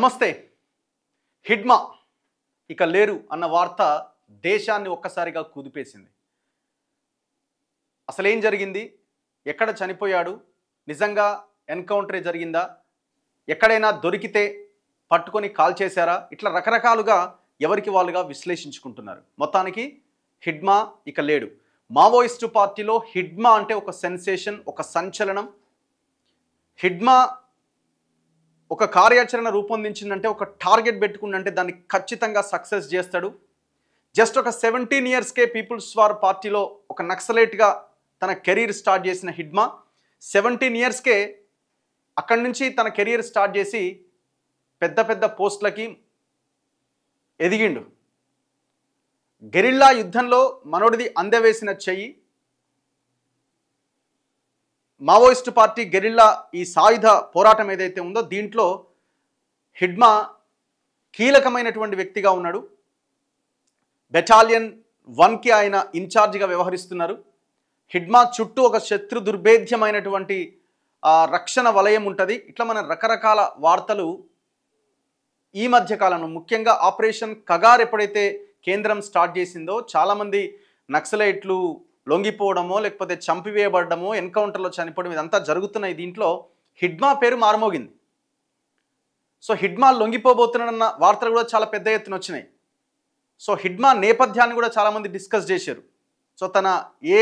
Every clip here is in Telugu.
నమస్తే. హిడ్మా ఇక లేరు అన్న వార్త దేశాన్ని ఒక్కసారిగా కుదిపేసింది. అసలేం జరిగింది? ఎక్కడ చనిపోయాడు? నిజంగా ఎన్కౌంటరే జరిగిందా? ఎక్కడైనా దొరికితే పట్టుకొని కాల్ చేశారా? ఇట్లా రకరకాలుగా ఎవరికి వాళ్ళుగా విశ్లేషించుకుంటున్నారు. మొత్తానికి హిడ్మా ఇక లేడు. మావోయిస్టు పార్టీలో హిడ్మా అంటే ఒక సెన్సేషన్, ఒక సంచలనం. హిడ్మా ఒక కార్యాచరణ రూపొందించిందంటే, ఒక టార్గెట్ పెట్టుకుందంటే దాన్ని ఖచ్చితంగా సక్సెస్ చేస్తాడు. జస్ట్ ఒక 17 ఇయర్స్కే పీపుల్స్ వార్ పార్టీలో ఒక నక్సలైట్గా తన కెరీర్ స్టార్ట్ చేసిన హిడ్మా 17 ఇయర్స్కే అక్కడి నుంచి తన కెరీర్ స్టార్ట్ చేసి పెద్ద పెద్ద పోస్టులకి ఎదిగిండు. గెరిల్లా యుద్ధంలో మనోడిది అందవేసిన చెయ్యి. మావోయిస్టు పార్టీ గెరిల్లా ఈ సాయుధ పోరాటం ఏదైతే ఉందో దీంట్లో హిడ్మా కీలకమైనటువంటి వ్యక్తిగా ఉన్నాడు. బెటాలియన్ 1కి ఆయన ఇన్ఛార్జిగా వ్యవహరిస్తున్నారు. హిడ్మా చుట్టూ ఒక శత్రు దుర్భేద్యమైనటువంటి రక్షణ వలయం ఉంటుంది. ఇట్లా మన రకరకాల వార్తలు ఈ మధ్య కాలంలో, ముఖ్యంగా ఆపరేషన్ కగార్ ఎప్పుడైతే కేంద్రం స్టార్ట్ చేసిందో చాలామంది నక్సలైట్లు లొంగిపోవడమో లేకపోతే చంపివేయబడమో ఎన్కౌంటర్లో చనిపోవడం ఇదంతా జరుగుతున్నాయి. దీంట్లో హిడ్మా పేరు మారుమోగింది. సో హిడ్మా లొంగిపోబోతున్నాడన్న వార్తలు కూడా చాలా పెద్ద ఎత్తున వచ్చినాయి. సో హిడ్మా నేపథ్యాన్ని కూడా చాలామంది డిస్కస్ చేశారు. సో తన ఏ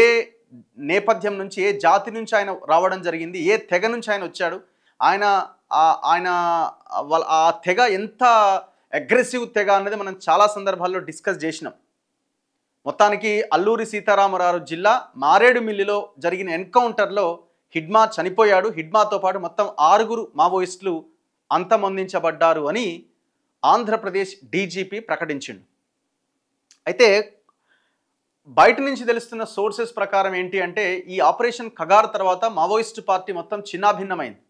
నేపథ్యం నుంచి, ఏ జాతి నుంచి ఆయన రావడం జరిగింది, ఏ తెగ నుంచి ఆయన వచ్చాడు, ఆయన ఆ తెగ ఎంత అగ్రెసివ్ తెగ అన్నది మనం చాలా సందర్భాల్లో డిస్కస్ చేసినాం. మొత్తానికి అల్లూరి సీతారామరాజు జిల్లా మారేడుమిల్లిలో జరిగిన ఎన్కౌంటర్లో హిడ్మా చనిపోయాడు. హిడ్మాతో పాటు మొత్తం 6 మావోయిస్టులు అంతమొందించబడ్డారు అని ఆంధ్రప్రదేశ్ డీజీపీ ప్రకటించిండు. అయితే బయట నుంచి తెలుస్తున్న సోర్సెస్ ప్రకారం ఏంటి అంటే, ఈ ఆపరేషన్ కగార్ తర్వాత మావోయిస్టు పార్టీ మొత్తం చిన్నాభిన్నమైంది.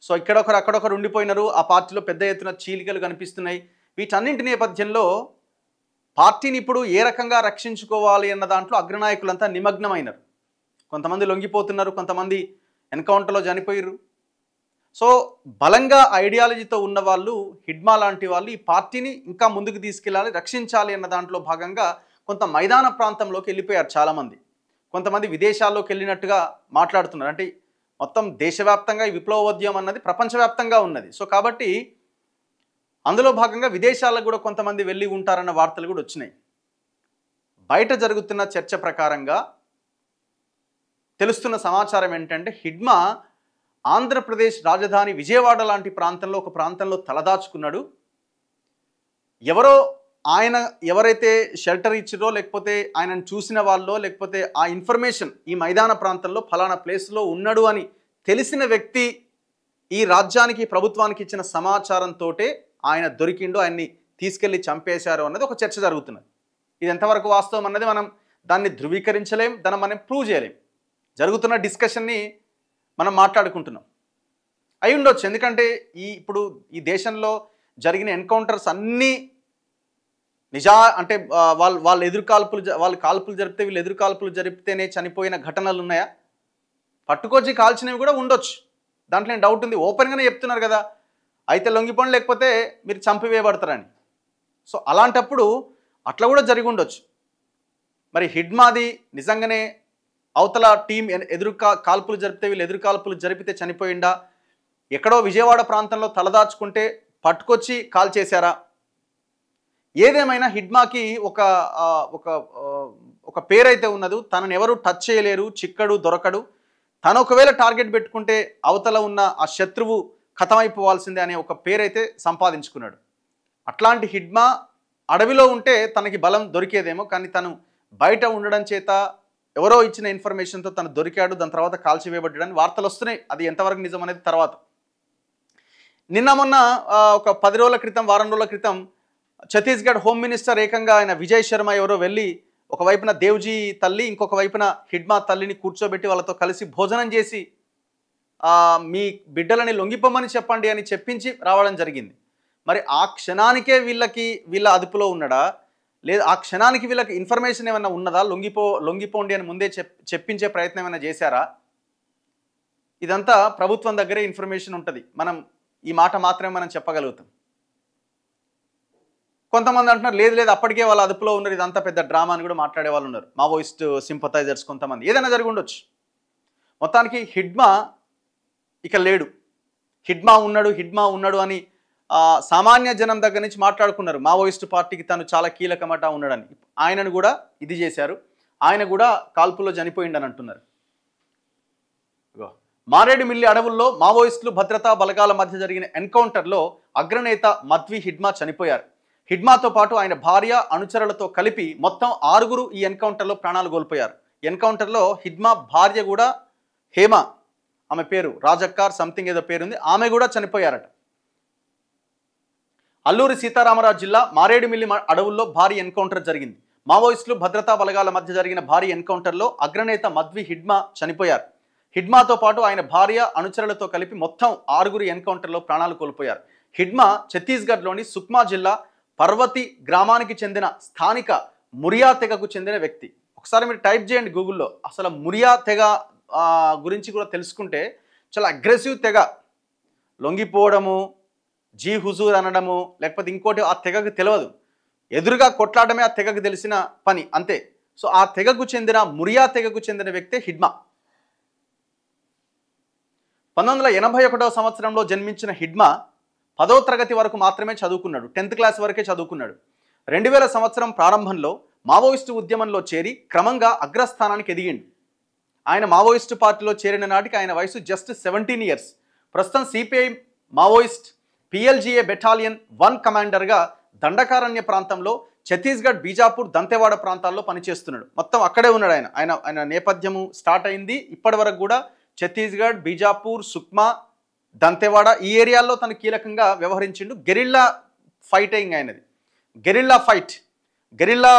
సో ఇక్కడొకరు అక్కడొకరు ఉండిపోయినారు. ఆ పార్టీలో పెద్ద ఎత్తున చీలికలు కనిపిస్తున్నాయి. వీటన్నింటి నేపథ్యంలో పార్టీని ఇప్పుడు ఏ రకంగా రక్షించుకోవాలి అన్న దాంట్లో అగ్రనాయకులంతా నిమగ్నమైనారు. కొంతమంది లొంగిపోతున్నారు, కొంతమంది ఎన్కౌంటర్లో చనిపోయారు. సో బలంగా ఐడియాలజీతో ఉన్న వాళ్ళు, హిడ్మా లాంటి వాళ్ళు ఈ పార్టీని ఇంకా ముందుకు తీసుకెళ్ళాలి, రక్షించాలి అన్న దాంట్లో భాగంగా కొంత మైదాన ప్రాంతంలోకి వెళ్ళిపోయారు చాలామంది. కొంతమంది విదేశాల్లోకి వెళ్ళినట్టుగా మాట్లాడుతున్నారు. అంటే మొత్తం దేశవ్యాప్తంగా ఈ విప్లవోద్యమం అన్నది ప్రపంచవ్యాప్తంగా ఉన్నది. సో కాబట్టి అందులో భాగంగా విదేశాలకు కూడా కొంతమంది వెళ్ళి ఉంటారన్న వార్తలు కూడా వచ్చినాయి. బయట జరుగుతున్న చర్చ ప్రకారంగా తెలుస్తున్న సమాచారం ఏంటంటే, హిడ్మా ఆంధ్రప్రదేశ్ రాజధాని విజయవాడ లాంటి ప్రాంతంలో ఒక ప్రాంతంలో తలదాచుకున్నాడు. ఎవరైతే షెల్టర్ ఇచ్చిరో లేకపోతే ఆయనను చూసిన వాళ్ళో లేకపోతే ఆ ఇన్ఫర్మేషన్ ఈ మైదాన ప్రాంతంలో ఫలానా ప్లేస్లో ఉన్నాడు అని తెలిసిన వ్యక్తి ఈ రాజ్యానికి, ప్రభుత్వానికి ఇచ్చిన సమాచారంతో ఆయన దొరికిండు, ఆయన్ని తీసుకెళ్ళి చంపేశారు అన్నది ఒక చర్చ జరుగుతున్నది. ఇది ఎంతవరకు వాస్తవం అన్నది మనం దాన్ని ధృవీకరించలేం, దాన్ని మనం ప్రూవ్ చేయలేం. జరుగుతున్న డిస్కషన్ని మనం మాట్లాడుకుంటున్నాం. అయి ఉండొచ్చు. ఎందుకంటే ఇప్పుడు ఈ దేశంలో జరిగిన ఎన్కౌంటర్స్ అన్నీ అంటే వాళ్ళు కాల్పులు జరిపితే వీళ్ళు ఎదురు కాల్పులు జరిపితేనే చనిపోయిన ఘటనలు ఉన్నాయా? పట్టుకొచ్చి కాల్చినవి కూడా ఉండొచ్చు. దాంట్లో ఏం డౌట్ ఉంది? ఓపెన్గానే చెప్తున్నారు కదా, అయితే లొంగిపోండి లేకపోతే మీరు చంపివేయబడతారని. సో అలాంటప్పుడు అట్లా కూడా జరిగి ఉండొచ్చు. మరి హిడ్మాది నిజంగానే అవతల టీం కాల్పులు జరిపితే వీళ్ళు ఎదురు కాల్పులు జరిపితే చనిపోయిందా, ఎక్కడో విజయవాడ ప్రాంతంలో తలదాచుకుంటే పట్టుకొచ్చి కాల్ చేశారా? ఏదేమైనా హిడ్మాకి ఒక పేరైతే ఉన్నది. తనను ఎవరు టచ్ చేయలేరు, చిక్కడు, దొరకడు. తను ఒకవేళ టార్గెట్ పెట్టుకుంటే అవతల ఉన్న ఆ శత్రువు ఖతమైపోవాల్సిందే అనే ఒక పేరైతే సంపాదించుకున్నాడు. అట్లాంటి హిడ్మా అడవిలో ఉంటే తనకి బలం దొరికేదేమో, కానీ తను బయట ఉండడం చేత ఎవరో ఇచ్చిన ఇన్ఫర్మేషన్తో తను దొరికాడు, దాని తర్వాత కాల్చివేయబడ్డాడని వార్తలు వస్తున్నాయి. అది ఎంతవరకు నిజం అనేది తర్వాత. నిన్న మొన్న ఒక 10 రోజుల క్రితం, వారం రోజుల క్రితం ఛత్తీస్గఢ్ హోమ్ మినిస్టర్ ఏకంగా ఆయన విజయ్ శర్మ ఎవరో వెళ్ళి ఒకవైపున దేవ్జీ తల్లి, ఇంకొక వైపున హిడ్మా తల్లిని కూర్చోబెట్టి వాళ్ళతో కలిసి భోజనం చేసి మీ బిడ్డలని లొంగిపోమని చెప్పండి అని చెప్పించి రావడం జరిగింది. మరి ఆ క్షణానికే వీళ్ళ అదుపులో ఉన్నాడా, లేదా ఆ క్షణానికి వీళ్ళకి ఇన్ఫర్మేషన్ ఏమైనా ఉన్నదా? లొంగిపోండి అని ముందే చెప్పించే ప్రయత్నం ఏమైనా చేశారా? ఇదంతా ప్రభుత్వం దగ్గరే ఇన్ఫర్మేషన్ ఉంటుంది. మనం ఈ మాట మాత్రమే మనం చెప్పగలుగుతాం. కొంతమంది అంటున్నారు లేదు లేదు అప్పటికే వాళ్ళ అదుపులో ఉన్నారు, ఇదంతా పెద్ద డ్రామా అని కూడా మాట్లాడే వాళ్ళు ఉన్నారు, మావోయిస్ట్ సింపథైజర్స్ కొంతమంది. ఏదైనా జరిగి ఉండొచ్చు. మొత్తానికి హిడ్మా ఇక లేడు, హిడ్మా ఉన్నాడు అని సామాన్య జనం దగ్గర నుంచి మాట్లాడుకున్నారు. మావోయిస్టు పార్టీకి తను చాలా కీలకమట ఉన్నాడని. ఆయనను కూడా ఇది చేశారు, ఆయన కూడా కాల్పుల్లో చనిపోయిండని అంటున్నారు. మారేడుమిల్లి అడవుల్లో మావోయిస్టులు భద్రతా బలగాల మధ్య జరిగిన ఎన్కౌంటర్లో అగ్రనేత మధ్వి హిడ్మా చనిపోయారు. హిడ్మాతో పాటు ఆయన భార్య అనుచరులతో కలిపి మొత్తం 6 ఈ ఎన్కౌంటర్లో ప్రాణాలు కోల్పోయారు. ఎన్కౌంటర్లో హిడ్మా భార్య కూడా హేమ, ఆమె పేరు రాజక్కార్ సంథింగ్ ఏదో పేరుంది, ఆమె కూడా చనిపోయారట. అల్లూరి సీతారామరాజు జిల్లా మారేడుమిల్లి అడవుల్లో భారీ ఎన్కౌంటర్ జరిగింది. మావోయిస్టులు భద్రతా బలగాల మధ్య జరిగిన భారీ ఎన్కౌంటర్లో అగ్రనేత మధ్వి హిడ్మా చనిపోయారు. హిడ్మాతో పాటు ఆయన భార్య అనుచరులతో కలిపి మొత్తం 6 ఎన్కౌంటర్లో ప్రాణాలు కోల్పోయారు. హిడ్మా ఛత్తీస్గఢ్లోని సుక్మా జిల్లా పర్వతి గ్రామానికి చెందిన స్థానిక మురియా తెగకు చెందిన వ్యక్తి. ఒకసారి మీరు టైప్ చేయండి గూగుల్లో, అసలు మురియా తెగ గురించి కూడా తెలుసుకుంటే చాలా అగ్రెసివ్ తెగ. లొంగిపోవడము, జీ హుజూర్ అనడము, లేకపోతే ఇంకోటి ఆ తెగకు తెలియదు, ఎదురుగా కొట్లాడమే ఆ తెగకు తెలిసిన పని అంతే. సో ఆ తెగకు చెందిన మురియా తెగకు చెందిన వ్యక్తే హిడ్మా. 1981వ సంవత్సరంలో జన్మించిన హిడ్మా 10వ తరగతి వరకు మాత్రమే చదువుకున్నాడు, 10th క్లాస్ వరకే చదువుకున్నాడు. 2000 సంవత్సరం ప్రారంభంలో మావోయిస్టు ఉద్యమంలో చేరి క్రమంగా అగ్రస్థానానికి ఎదిగిండు. ఆయన మావోయిస్టు పార్టీలో చేరిన నాటికి ఆయన వయసు జస్ట్ 17 ఇయర్స్. ప్రస్తుతం సిపిఐ మావోయిస్ట్ పిఎల్జిఏ బెటాలియన్ 1 కమాండర్గా దండకారణ్య ప్రాంతంలో ఛత్తీస్గఢ్, బీజాపూర్, దంతెవాడ ప్రాంతాల్లో పనిచేస్తున్నాడు. మొత్తం అక్కడే ఉన్నాడు ఆయన నేపథ్యము స్టార్ట్ అయింది ఇప్పటి వరకు కూడా ఛత్తీస్గఢ్, బీజాపూర్, సుక్మా, దంతెవాడ ఈ ఏరియాల్లో తను కీలకంగా వ్యవహరించిండు. గెరిల్లా ఫైటింగ్ అయినది, గెరిల్లా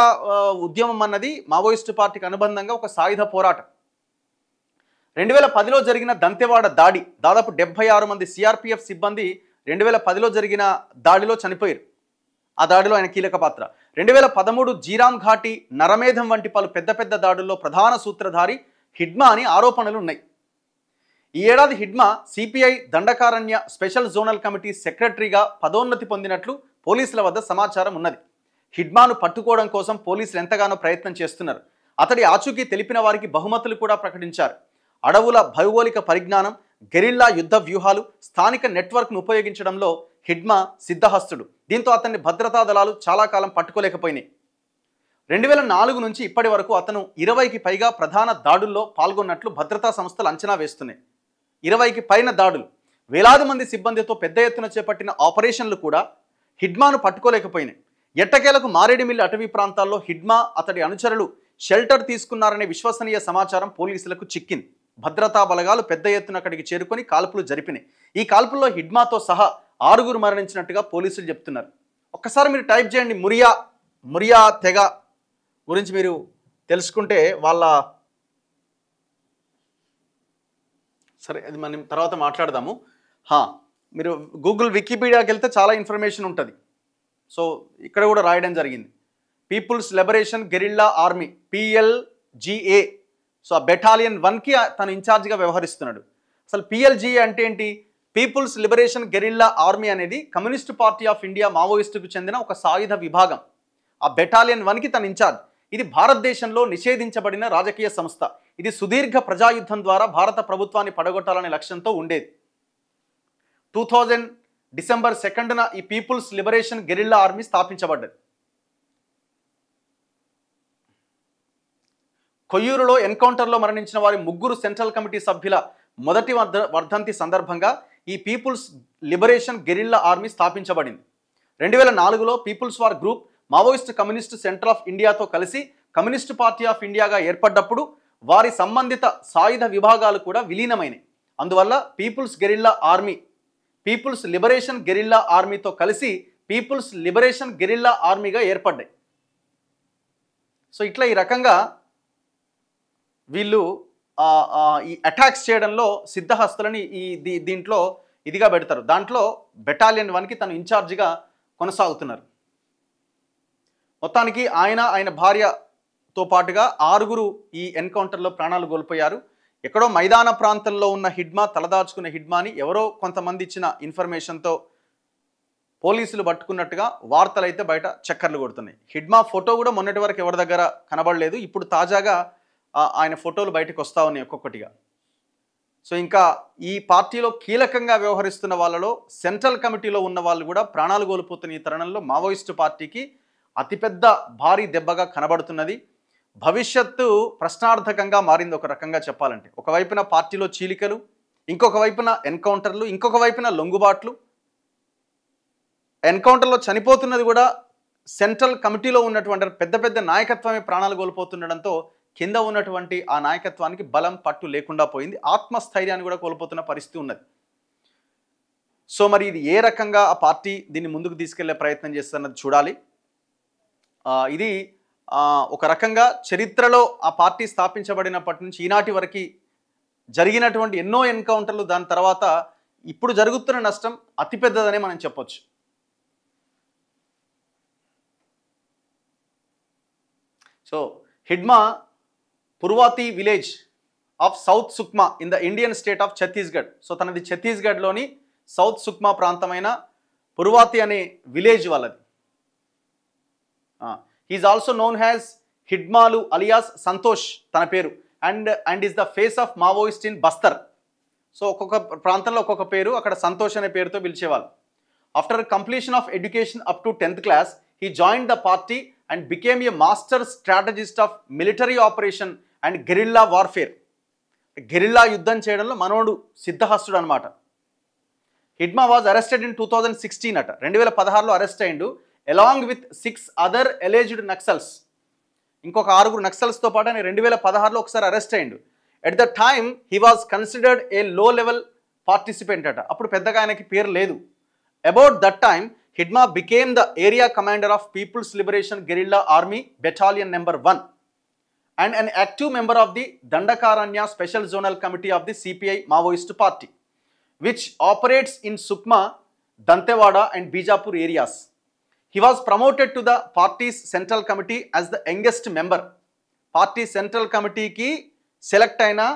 ఉద్యమం అన్నది మావోయిస్టు పార్టీకి అనుబంధంగా ఒక సాయుధ పోరాటం. 2010లో జరిగిన దంతెవాడ దాడి, దాదాపు 76 మంది సిఆర్పిఎఫ్ సిబ్బంది 2010లో జరిగిన దాడిలో చనిపోయారు. ఆ దాడిలో ఆయన కీలక పాత్ర. 2013 జీరామ్ ఘాటి, నరమేధం వంటి పలు పెద్ద దాడుల్లో ప్రధాన సూత్రధారి హిడ్మా అని ఆరోపణలు ఉన్నాయి. ఈ ఏడాది Hidma CPI Dandakaranya special zonal committee సెక్రటరీగా పదోన్నతి పొందినట్లు పోలీసుల వద్ద సమాచారం ఉన్నది. హిడ్మాను పట్టుకోవడం కోసం పోలీసులు ఎంతగానో ప్రయత్నం చేస్తున్నారు. అతడి ఆచూకీ తెలిపిన వారికి బహుమతులు కూడా ప్రకటించారు. అడవుల భౌగోళిక పరిజ్ఞానం, గెరిల్లా యుద్ధ వ్యూహాలు, స్థానిక నెట్వర్క్ను ఉపయోగించడంలో హిడ్మా సిద్ధహస్తుడు. దీంతో అతన్ని భద్రతా దళాలు చాలా కాలం పట్టుకోలేకపోయినాయి. 2004 నుంచి ఇప్పటి వరకు అతను 20కి పైగా ప్రధాన దాడుల్లో పాల్గొన్నట్లు భద్రతా సంస్థలు అంచనా వేస్తున్నాయి. 20కి పైన దాడులు, వేలాది మంది సిబ్బందితో పెద్ద ఎత్తున చేపట్టిన ఆపరేషన్లు కూడా హిడ్మాను పట్టుకోలేకపోయినాయి. ఎట్టకేలకు మారేడుమిల్లి అటవీ ప్రాంతాల్లో హిడ్మా, అతడి అనుచరులు షెల్టర్ తీసుకున్నారనే విశ్వసనీయ సమాచారం పోలీసులకు చిక్కింది. భద్రతా బలగాలు పెద్ద ఎత్తున అక్కడికి చేరుకొని కాల్పులు జరిపినాయి. ఈ కాల్పుల్లో హిడ్మాతో సహా 6 మరణించినట్టుగా పోలీసులు చెప్తున్నారు. ఒక్కసారి మీరు టైప్ చేయండి మురియా తెగ గురించి మీరు తెలుసుకుంటే వాళ్ళ, సరే అది మనం తర్వాత మాట్లాడదాము. మీరు గూగుల్ వికీపీడియాకి వెళ్తే చాలా ఇన్ఫర్మేషన్ ఉంటుంది. సో ఇక్కడ కూడా రాయడం జరిగింది. People's liberation guerrilla army PLGA. So ఆ బెటాలియన్ 1కి తను ఇన్ఛార్జిగా వ్యవహరిస్తున్నాడు. అసలు PLGA అంటే ఏంటి? పీపుల్స్ లిబరేషన్ గెరిల్లా ఆర్మీ అనేది కమ్యూనిస్ట్ పార్టీ ఆఫ్ ఇండియా మావోయిస్టుకు చెందిన ఒక సాయుధ విభాగం. ఆ బెటాలియన్ 1కి తను ఇన్ఛార్జ్. ఇది భారతదేశంలో నిషేధించబడిన రాజకీయ సంస్థ. ఇది సుదీర్ఘ ప్రజాయుద్ధం ద్వారా భారత ప్రభుత్వాన్ని పడగొట్టాలనే లక్ష్యంతో ఉండేది. 2000 డిసెంబర్ 2న ఈ పీపుల్స్ లిబరేషన్ గెరిల్లా ఆర్మీ స్థాపించబడ్డది. కొయ్యూరులో ఎన్కౌంటర్లో మరణించిన వారి 3 సెంట్రల్ కమిటీ సభ్యుల మొదటి వర్ధంతి సందర్భంగా ఈ పీపుల్స్ లిబరేషన్ గెరిల్లా ఆర్మీ స్థాపించబడింది. 2004లో people's war group Maoist communist centre of ఇండియాతో కలిసి కమ్యూనిస్ట్ పార్టీ ఆఫ్ ఇండియాగా ఏర్పడ్డప్పుడు వారి సంబంధిత సాయుధ విభాగాలు కూడా విలీనమైనవి. అందువల్ల పీపుల్స్ లిబరేషన్ గెరిల్లా ఆర్మీతో కలిసి పీపుల్స్ లిబరేషన్ గెరిల్లా ఆర్మీగా ఏర్పడ్డాయి. సో ఇట్లా ఈ రకంగా వీళ్ళు ఈ అటాక్స్ చేయడంలో సిద్ధహస్తులని దీంట్లో ఇదిగా పెడతారు. దాంట్లో బెటాలియన్ 1కి తను ఇన్ఛార్జిగా కొనసాగుతున్నారు. మొత్తానికి ఆయన భార్యతో పాటుగా 6 ఈ ఎన్కౌంటర్లో ప్రాణాలు కోల్పోయారు. ఎక్కడో మైదాన ప్రాంతంలో ఉన్న హిడ్మా, తలదాచుకున్న హిడ్మాని ఎవరో కొంతమంది ఇచ్చిన ఇన్ఫర్మేషన్తో పోలీసులు పట్టుకున్నట్టుగా వార్తలు అయితే బయట చక్కర్లు కొడుతున్నాయి. హిడ్మా ఫోటో కూడా మొన్నటి వరకు ఎవరి దగ్గర కనబడలేదు. ఇప్పుడు తాజాగా ఆయన ఫోటోలు బయటకు వస్తూ ఉన్నాయి ఒక్కొక్కటిగా. సో ఇంకా ఈ పార్టీలో కీలకంగా వ్యవహరిస్తున్న వాళ్ళలో సెంట్రల్ కమిటీలో ఉన్న వాళ్ళు కూడా ప్రాణాలు కోల్పోతున్న ఈ తరుణంలో మావోయిస్టు పార్టీకి అతిపెద్ద భారీ దెబ్బగా కనబడుతున్నది. భవిష్యత్తు ప్రశ్నార్థకంగా మారింది ఒక రకంగా చెప్పాలంటే. ఒకవైపున పార్టీలో చీలికలు, ఇంకొక వైపున ఎన్కౌంటర్లు, ఇంకొక వైపున లొంగుబాట్లు. ఎన్కౌంటర్లో చనిపోతున్నది కూడా సెంట్రల్ కమిటీలో ఉన్నటువంటి పెద్ద పెద్ద నాయకత్వమే ప్రాణాలు కోల్పోతుండడంతో కింద ఉన్నటువంటి ఆ నాయకత్వానికి బలం పట్టు లేకుండా పోయింది. ఆత్మస్థైర్యాన్ని కూడా కోల్పోతున్న పరిస్థితి ఉన్నది. సో మరి ఇది ఏ రకంగా ఆ పార్టీ దీన్ని ముందుకు తీసుకెళ్లే ప్రయత్నం చేస్తున్నది చూడాలి. ఇది ఒక రకంగా చరిత్రలో ఆ పార్టీ స్థాపించబడినప్పటి నుంచి ఈనాటి వరకు జరిగినటువంటి ఎన్నో ఎన్కౌంటర్లు, దాని తర్వాత ఇప్పుడు జరుగుతున్న నష్టం అతిపెద్దదనే మనం చెప్పొచ్చు. So Hidma Purvati village of south Sukma in the Indian state of Chhattisgarh. So తనది ఛత్తీస్గఢ్లోని సౌత్ సుక్మా ప్రాంతమైన పుర్వాతి అనే విలేజ్ వాళ్ళది. హీఈస్ ఆల్సో నోన్ హ్యాస్ హిడ్మాలు అలియాస్ సంతోష్ తన పేరు. And is the face of Maoist in Bastar. So ఒక్కొక్క ప్రాంతంలో ఒక్కొక్క పేరు, అక్కడ సంతోష్ అనే పేరుతో పిలిచేవాళ్ళు. After completion of education up to 10th class, he joined the party and became a master strategist of military operation and guerrilla warfare. Guerrilla యుద్ధం చేయడంలో మనోడు సిద్ధహస్తుడు అనమాట. హిడ్మా వాజ్ అరెస్టెడ్ ఇన్ 2016 అట. 2016లో అరెస్ట్ అయ్యిండు అలాంగ్ విత్ 6 అదర్ ఎలేజ్డ్ నక్సల్స్. ఇంకొక 6 నక్సల్స్తో పాటు ఆయన 2016లో ఒకసారి అరెస్ట్ అయ్యిండు. At the time he was considered ఏ లో లెవెల్ పార్టిసిపెంట్ అట. అప్పుడు పెద్దగా ఆయనకి పేరు లేదు. About that time Hidma became the area commander of People's Liberation Guerrilla Army Battalion No. 1 and an active member of the Dandakaranya Special Zonal Committee of the CPI Maoist Party, which operates in Sukma, Dantewada and Bijapur areas. He was promoted to the party's Central Committee as the youngest member. Party Central Committee ki select aina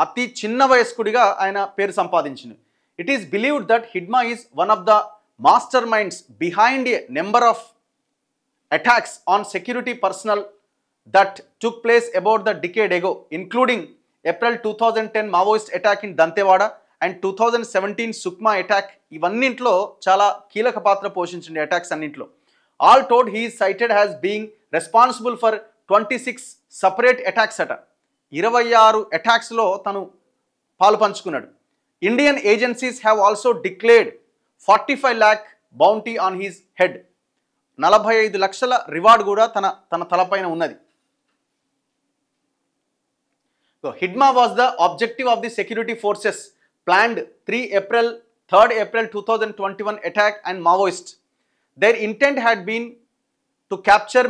ati chinna vayaskudiga aina peru sampadinchinu. It is believed that Hidma is one of the masterminds behind a number of attacks on security personnel that took place about the decade ago, including April 2010 Maoist attack in Dantewada and 2017 Sukma attack. ఇవన్నింట్లో చాలా కీలక పాత్ర పోషించింది అటాక్స్ అన్నింటిలో. All told, he is cited as being responsible for 26 separate attacks అట. 26 అటాక్స్లో తను పాలు పంచుకున్నాడు. Indian agencies have also declared 45 lakh bounty on his head. 45 లక్షల రివార్డ్ కూడా తన తలపైన ఉన్నది. So Hidma was the objective of the security forces planned 3rd April 2021 attack and Maoist. Their intent had been to capture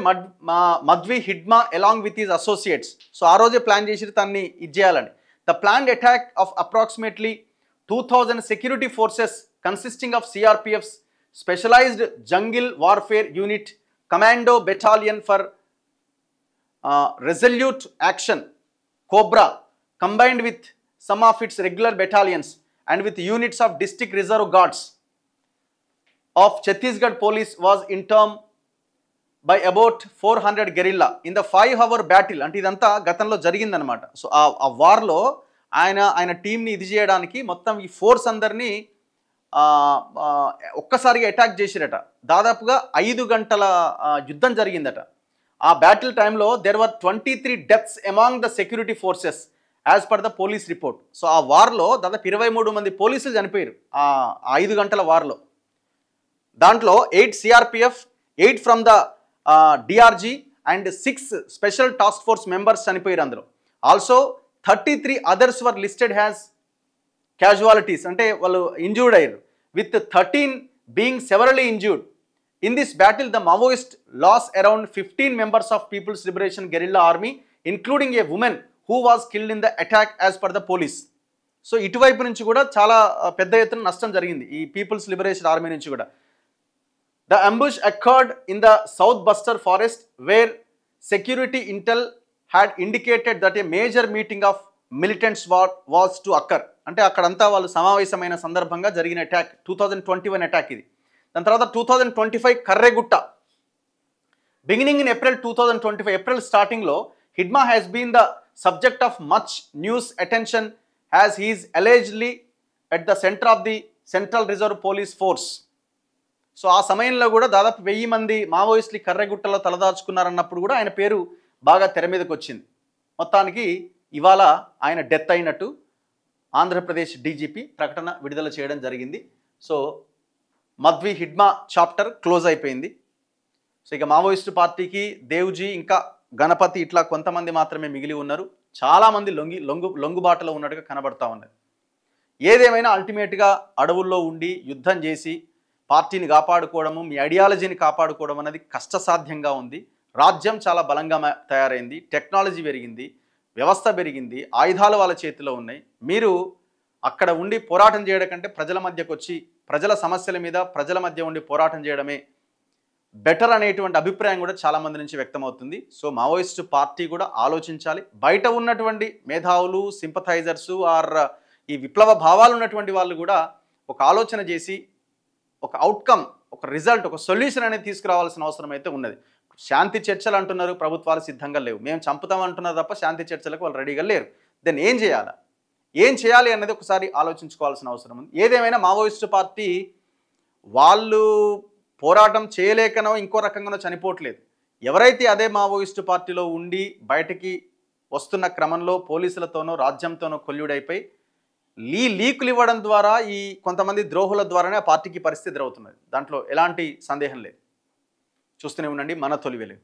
Madhvi Hidma along with his associates. So ఆ రోజే ప్లాన్ చేసి తన్ని ఇచ్చేయాలని. The planned attack of approximately 2000 security forces consisting of CRPF's Specialized Jungle Warfare Unit, Commando Battalion for Resolute Action, Cobra, combined with some of its regular battalions and with units of District Reserve Guards of Chhattisgarh Police, was intermed by about 400 guerrilla in the 5-hour battle. అంటే ఇదంతా గతంలో జరిగిందనమాట. సో ఆ వార్లో ఆయన టీంని ఇది చేయడానికి మొత్తం ఈ ఫోర్స్ అందరినీ ఒక్కసారిగా అటాక్ చేసిరట. దాదాపుగా 5 గంటల యుద్ధం జరిగిందట. ఆ బ్యాటిల్ టైంలో there were 23 deaths among the security forces as per the police report. So ఆ వార్లో దాదాపు 23 మంది పోలీసులు చనిపోయారు ఆ 5 గంటల వార్లో. దాంట్లో 8 CRPF, 8 from the DRG and 6 special task force members చనిపోయారు అందులో. Also 33 others were listed has casualties, అంటే వాళ్ళు ఇంజూర్డ్ అయ్యారు, with 13 being severely injured. In this battle, the Maoists lost around 15 members of People's Liberation Guerrilla Army, including a woman who was killed in the attack as per the police. So ఇటువైపు నుంచి కూడా చాలా పెద్ద ఎత్తున నష్టం జరిగింది ఈ పీపుల్స్ లిబరేషన్ ఆర్మీ నుంచి కూడా. The ambush occurred in the South Buster forest where security intel had indicated that a major meeting of militants was to occur, అంటే అక్కడంతా వాళ్ళు సమావేశమైన సందర్భంగా జరిగిన అటాక్, 2021 అటాక్ ఇది. దాని తర్వాత 2025 Karregutta, beginning in April 2025, April స్టార్టింగ్లో Hidma has been the subject of much news attention has he's allegedly at the centre of the central reserve police force. So ఆ సమయంలో కూడా దాదాపు 1000 మంది మావోయిస్టులు కర్రెగుట్టలో తలదాచుకున్నారన్నప్పుడు కూడా ఆయన పేరు బాగా తెర మీదకి వచ్చింది. మొత్తానికి ఇవాళ ఆయన డెత్ అయినట్టు ఆంధ్రప్రదేశ్ డీజీపీ ప్రకటన విడుదల చేయడం జరిగింది. సో మధ్వి హిడ్మా చాప్టర్ క్లోజ్ అయిపోయింది. సో ఇక మావోయిస్టు పార్టీకి దేవుజీ ఇంకా గణపతి ఇట్లా కొంతమంది మాత్రమే మిగిలి ఉన్నారు. చాలామంది లొంగుబాటులో ఉన్నట్టుగా కనబడతా ఉన్నది. ఏదేమైనా అల్టిమేట్గా అడవుల్లో ఉండి యుద్ధం చేసి పార్టీని కాపాడుకోవడము, మీ ఐడియాలజీని కాపాడుకోవడం అనేది కష్టసాధ్యంగా ఉంది. రాజ్యం చాలా బలంగా తయారైంది, టెక్నాలజీ పెరిగింది, వ్యవస్థ పెరిగింది, ఆయుధాలు వాళ్ళ చేతిలో ఉన్నాయి. మీరు అక్కడ ఉండి పోరాటం చేయడం కంటే ప్రజల మధ్యకు వచ్చి ప్రజల సమస్యల మీద ప్రజల మధ్య ఉండి పోరాటం చేయడమే బెటర్ అనేటువంటి అభిప్రాయం కూడా చాలామంది నుంచి వ్యక్తమవుతుంది. సో మావోయిస్టు పార్టీ కూడా ఆలోచించాలి. బయట ఉన్నటువంటి మేధావులు, సింపథైజర్సు ఆర్ ఈ విప్లవ భావాలు ఉన్నటువంటి వాళ్ళు కూడా ఒక ఆలోచన చేసి ఒక అవుట్కమ్, ఒక రిజల్ట్, ఒక సొల్యూషన్ అనేది తీసుకురావాల్సిన అవసరం అయితే ఉన్నది. శాంతి చర్చలు అంటున్నారు, ప్రభుత్వాలు సిద్ధంగా లేవు. మేము చంపుతాం అంటున్నారు తప్ప శాంతి చర్చలకు వాళ్ళు రెడీగా లేరు. దెన్ ఏం చేయాలి అన్నది ఒకసారి ఆలోచించుకోవాల్సిన అవసరం ఉంది. ఏదేమైనా మావోయిస్టు పార్టీ వాళ్ళు పోరాటం చేయలేకనో ఇంకో రకంగానో చనిపోవట్లేదు. ఎవరైతే అదే మావోయిస్టు పార్టీలో ఉండి బయటికి వస్తున్న క్రమంలో పోలీసులతోనో రాజ్యంతోనో కొల్లుడైపోయి లీకులు ఇవ్వడం ద్వారా ఈ కొంతమంది ద్రోహుల ద్వారానే ఆ పార్టీకి పరిస్థితి ఎదురవుతున్నది. దాంట్లో ఎలాంటి సందేహం లేదు. చూస్తూనే ఉండండి మన తొలి వెలుగు.